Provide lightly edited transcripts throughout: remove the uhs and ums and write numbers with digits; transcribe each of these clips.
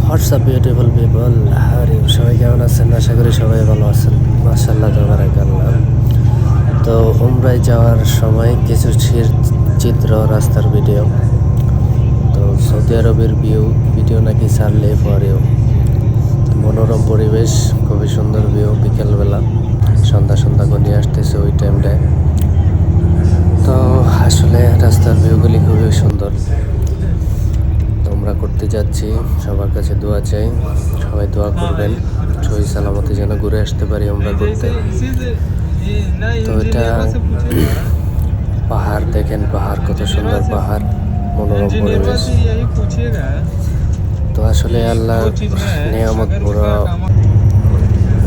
WhatsApp beautiful people, আরে সবাই কেমন আছেন? আশা করি সবাই ভালো আছেন। মাশাআল্লাহ তাবারাকাল্লাহ। তো উমরায় যাওয়ার সময় কিছু চিত্র রাস্তার ভিডিও। তো সৌদি আরবের ভিডিও নাকি ছাড়লে পরেও মনোরম পরিবেশ, খুবই সুন্দর ভিউ। বিকেলবেলা সন্ধ্যা ঘনিয়ে আসতেছে ওই টাইমটায়। তো আসলে রাস্তার ভিউগুলি খুবই সুন্দর। আমরা করতে যাচ্ছি, সবার কাছে দোয়া চাই, সবাই দোয়া করবেন সহি সালামতে যেন ঘুরে আসতে পারি আমরা করতে। তো এটা পাহাড় দেখেন, পাহাড় কত সুন্দর, পাহাড় মনোরম পরিবেশ। তো আসলে আল্লাহ নিয়ামত পুরো,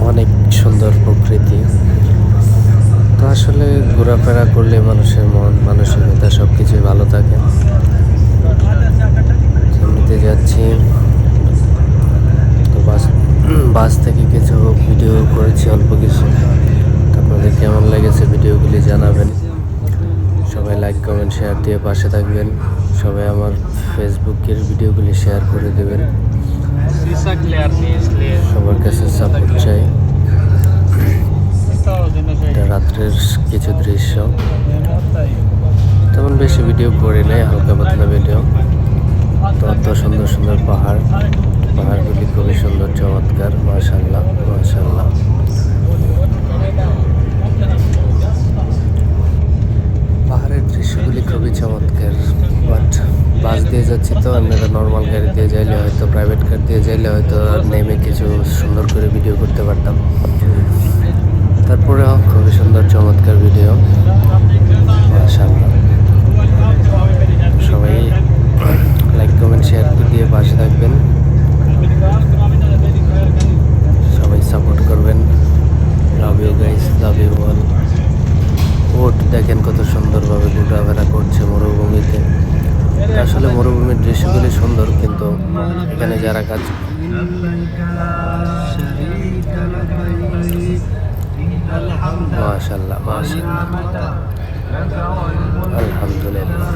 অনেক সুন্দর প্রকৃতি। তো আসলে ঘোরাফেরা করলে মানুষের মন মানসিকতা সব কিছুই ভালো থাকে। এমনিতে যাচ্ছি, তো বাস থেকে কিছু ভিডিও করেছি, অল্প কিছু। আপনাদের কেমন লেগেছে ভিডিওগুলি জানাবেন। সবাই লাইক কমেন্ট শেয়ার দিয়ে পাশে থাকবেন। সবাই আমার ফেসবুকের ভিডিওগুলি শেয়ার করে দেবেন। সবার কাছে সাপোর্ট চাই। এটা রাত্রের কিছু দৃশ্য, তেমন বেশি ভিডিও করি নাই, হালকা পাতলা ভিডিও। তো অত সুন্দর সুন্দর পাহাড়গুলি খুবই সুন্দর, চমৎকার। মাশাআল্লাহ মাশাআল্লাহ। পাহাড়ের দৃশ্যগুলি খুবই চমৎকার। বাট বাস দিয়ে যাচ্ছি, তো আপনারা নর্মাল গাড়ি দিয়ে যাইলে হয়তো, প্রাইভেট কার দিয়ে যাইলে হয়তো নেমে কিছু সুন্দর করে ভিডিও করতে পারতাম। তারপরেও খুবই সুন্দর চমৎকার ভিডিও। মাশাআল্লাহ। সবাই লাইক কমেন্ট শেয়ার দিয়ে পাশে থাকবেন, সবাই সাপোর্ট করবেন। Love you guys, love you all. ওট দেখেন কত সুন্দরভাবে ঘোরাফেরা করছে মরুভূমিতে। আসলে মরুভূমির দৃশ্যগুলি সুন্দর, কিন্তু এখানে যারা কাজ, মাশাআল্লাহ মাশাআল্লাহ, আলহামদুলিল্লাহ।